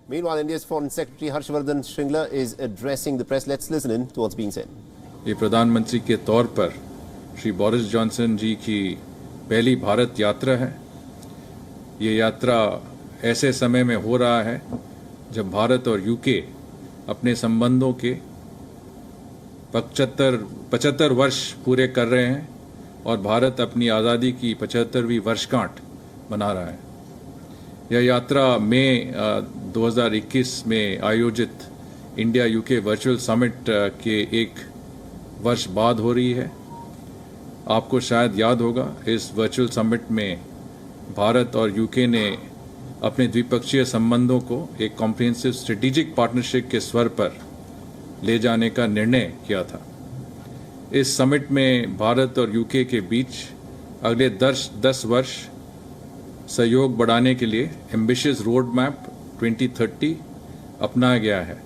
Meanwhile, India's Foreign Secretary Harsh Vardhan Shringla is addressing the press. Let's listen in to what's being said. ये प्रधानमंत्री के तौर पर Shri Boris Johnson जी की पहली भारत यात्रा है। ये यात्रा ऐसे समय में हो रहा है जब भारत और यूके अपने संबंधों के 75 वर्ष पूरे कर रहे हैं और भारत अपनी आज़ादी की 75वीं वर्षगांठ मना रहा है। यह यात्रा मई 2021 में आयोजित इंडिया यूके वर्चुअल समिट के एक वर्ष बाद हो रही है। आपको शायद याद होगा, इस वर्चुअल समिट में भारत और यूके ने अपने द्विपक्षीय संबंधों को एक कॉम्प्रिहेंसिव स्ट्रेटेजिक पार्टनरशिप के स्वर पर ले जाने का निर्णय किया था। इस समिट में भारत और यूके के बीच अगले 10 वर्ष सहयोग बढ़ाने के लिए एम्बिशियस रोड मैप 2030 अपनाया गया है।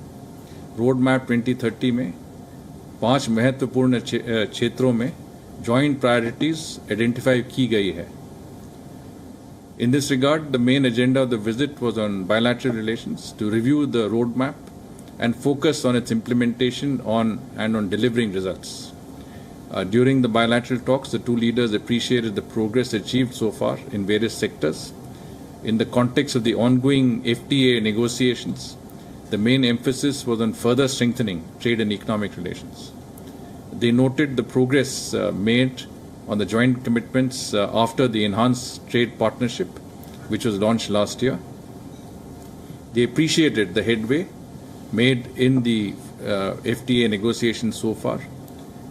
रोड मैप 2030 में 5 महत्वपूर्ण क्षेत्रों में जॉइंट प्रायोरिटीज आइडेंटिफाई की गई है। In this regard, the main agenda of the visit was on bilateral relations, to review the roadmap and focus on its implementation and on delivering results. During the bilateral talks, the two leaders appreciated the progress achieved so far in various sectors. In the context of the ongoing FTA negotiations, the main emphasis was on further strengthening trade and economic relations. They noted the progress made on the joint commitments after the enhanced trade partnership, which was launched last year. They appreciated the headway made in the FTA negotiations so far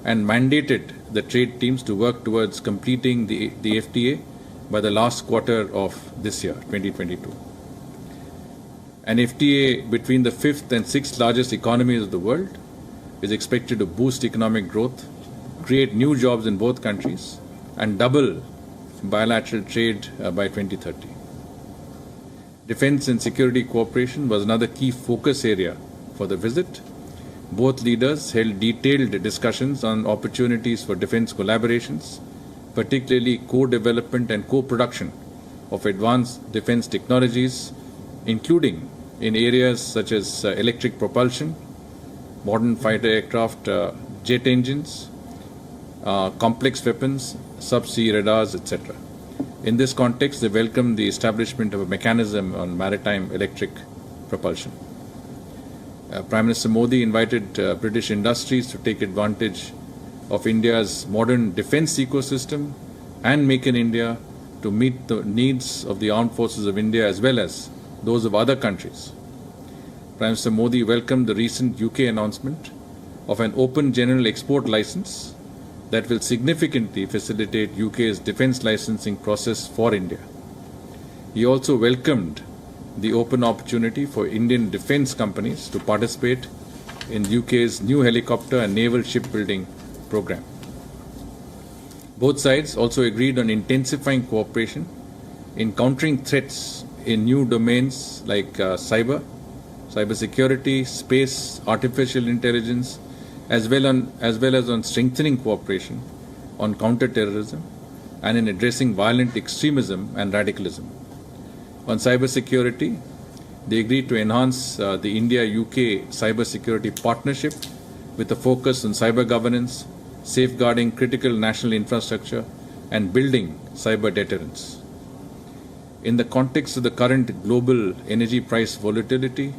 and mandated the trade teams to work towards completing the FTA by the last quarter of this year, 2022. An FTA between the 5th and 6th largest economies of the world is expected to boost economic growth, create new jobs in both countries, and double bilateral trade by 2030. Defense and security cooperation was another key focus area for the visit. Both leaders held detailed discussions on opportunities for defense collaborations, particularly co-development and co-production of advanced defense technologies, including in areas such as electric propulsion, modern fighter aircraft, jet engines, complex weapons, subsea radars, etc. In this context, they welcomed the establishment of a mechanism on maritime electric propulsion. Prime Minister Modi invited British industries to take advantage of India's modern defense ecosystem and Make in India to meet the needs of the armed forces of India as well as those of other countries. Prime Minister Modi welcomed the recent UK announcement of an open general export license that will significantly facilitate UK's defence licensing process for India. He also welcomed the open opportunity for Indian defence companies to participate in UK's new helicopter and naval shipbuilding program. Both sides also agreed on intensifying cooperation in countering threats in new domains like cybersecurity, space, artificial intelligence, as well as on strengthening cooperation on counter-terrorism and in addressing violent extremism and radicalism. On cybersecurity, they agreed to enhance the India-UK cybersecurity partnership with a focus on cyber governance, safeguarding critical national infrastructure, and building cyber deterrence. In the context of the current global energy price volatility,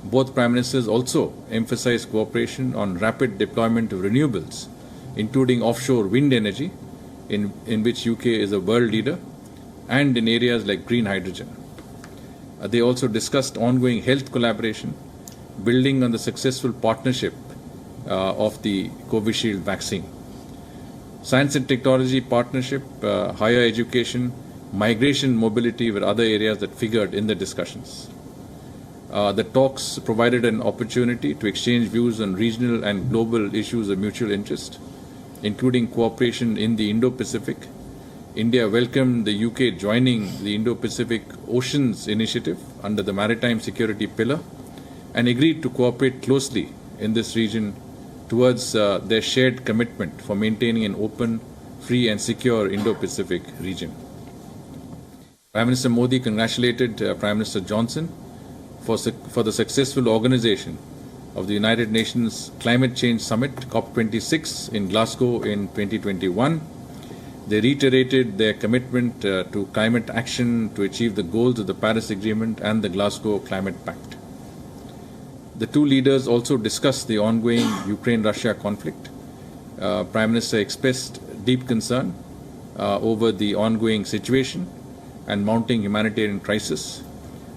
both Prime Ministers also emphasized cooperation on rapid deployment of renewables, including offshore wind energy, in which UK is a world leader, and in areas like green hydrogen. They also discussed ongoing health collaboration, building on the successful partnership of the Covishield vaccine. Science and technology partnership, higher education, migration, mobility were other areas that figured in the discussions. The talks provided an opportunity to exchange views on regional and global issues of mutual interest, including cooperation in the Indo-Pacific. India welcomed the UK joining the Indo-Pacific Oceans Initiative under the Maritime Security Pillar and agreed to cooperate closely in this region towards their shared commitment for maintaining an open, free and secure Indo-Pacific region. Prime Minister Modi congratulated Prime Minister Johnson for the successful organization of the United Nations Climate Change Summit, COP26, in Glasgow in 2021. They reiterated their commitment to climate action to achieve the goals of the Paris Agreement and the Glasgow Climate Pact. The two leaders also discussed the ongoing Ukraine-Russia conflict. Prime Minister expressed deep concern over the ongoing situation and mounting humanitarian crisis.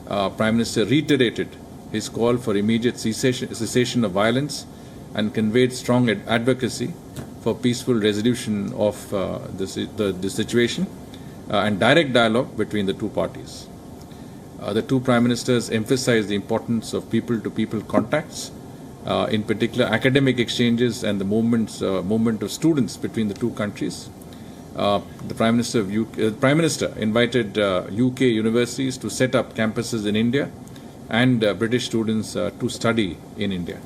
Prime Minister reiterated his call for immediate cessation of violence and conveyed strong advocacy for peaceful resolution of the situation and direct dialogue between the two parties. The two Prime Ministers emphasized the importance of people-to-people contacts, in particular academic exchanges and the movement of students between the two countries. The Prime Minister invited UK universities to set up campuses in India and British students to study in India.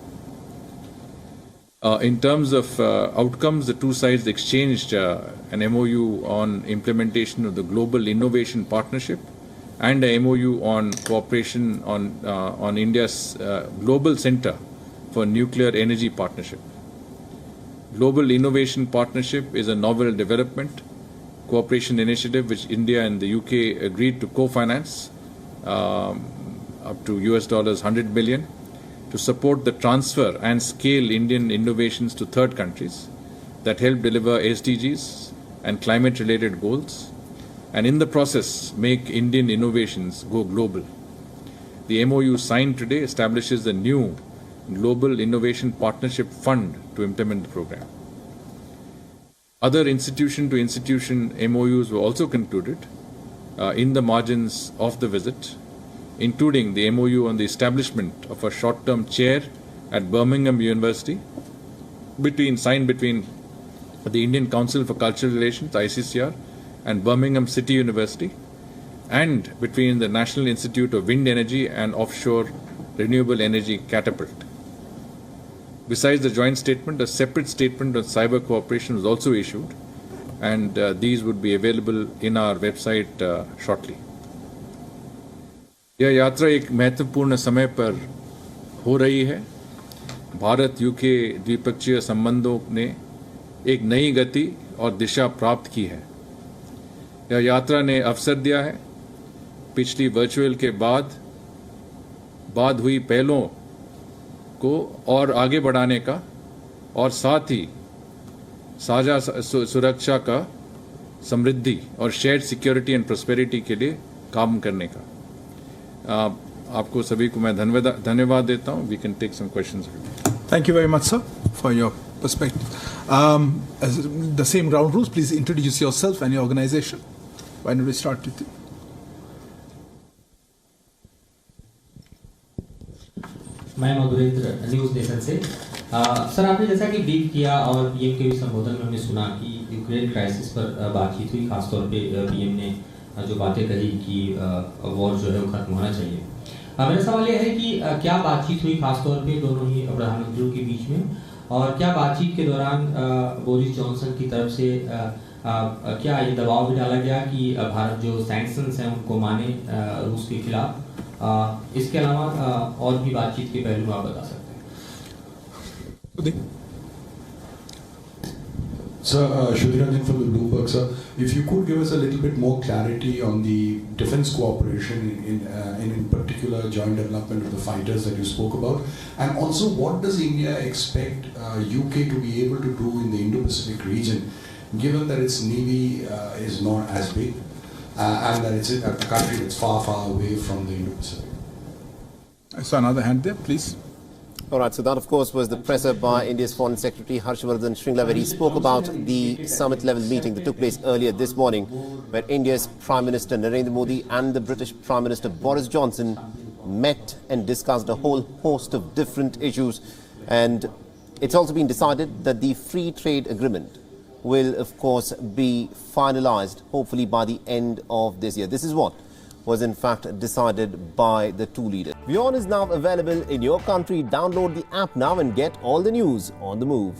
In terms of outcomes, the two sides exchanged an MOU on implementation of the Global Innovation Partnership and a MOU on cooperation on India's Global Center for Nuclear Energy Partnership. Global Innovation Partnership is a novel development cooperation initiative which India and the UK agreed to co-finance up to $100 billion to support the transfer and scale Indian innovations to third countries that help deliver SDGs and climate-related goals, and in the process make Indian innovations go global. The MOU signed today establishes a new Global Innovation Partnership Fund to implement the program. Other institution-to-institution MOUs were also concluded in the margins of the visit, including the MOU on the establishment of a short-term chair at Birmingham University, signed between the Indian Council for Cultural Relations, ICCR, and Birmingham City University, and between the National Institute of Wind Energy and Offshore Renewable Energy Catapult. Besides the joint statement, a separate statement on cyber cooperation was also issued, and these would be available in our website shortly. यह यात्रा एक महत्वपूर्ण समय पर हो रही है। Bharat UK द्विपक्षीय संबंधों ने एक नई गति और दिशा प्राप्त की है। यह यात्रा ने अवसर दिया है पिछली वर्चुअल के बाद हुई पहलों को और आगे बढ़ाने का और साथ ही साझा सुरक्षा का, समृद्धि और शेयर्ड सिक्योरिटी एंड प्रोस्पेरिटी के लिए काम करने का। आपको सभी को मैं धन्यवाद देता हूं। We can take some questions. Thank you very much, sir, for your perspective. The same ground rules. Please introduce yourself and your organization. Why don't we start with you? मैं मधुरेंद्र न्यूज़ नेशन से। Sir, आपने जैसा कि brief किया और PM के भी संबोधन में हमने सुना कि यूक्रेन क्राइसिस पर बातचीत हुई, खासतौर पे पीएम ने जो बातें कही कि वॉर जो है वो खत्म होना चाहिए। मेरा सवाल ये है कि क्या बातचीत हुई खासतौर पे दोनों ही प्रधानमंत्रियों के बीच में, और क्या बातचीत के दौरान बोरिस जॉनसन की तरफ से क्या ये दबाव भी डाला गया कि भारत जो सैंक्शंस हैं उनको माने रूस के खिलाफ? इसके अलावा और भी बातचीत के पहलू आप बता सकते हैं? Sir, Shudhiranjan from the Bloomberg, sir. If you could give us a little bit more clarity on the defense cooperation, in particular joint development of the fighters that you spoke about, and also what does India expect UK to be able to do in the Indo-Pacific region, given that its navy is not as big and that it's a country that's far, far away from the Indo-Pacific. I saw another hand there, please. All right, so that, of course, was the presser by India's Foreign Secretary Harsh Vardhan Shringla, where he spoke about the summit-level meeting that took place earlier this morning, where India's Prime Minister Narendra Modi and the British Prime Minister Boris Johnson met and discussed a whole host of different issues. And it's also been decided that the free trade agreement will, of course, be finalized, hopefully by the end of this year. This is what was in fact decided by the two leaders. WION is now available in your country. Download the app now and get all the news on the move.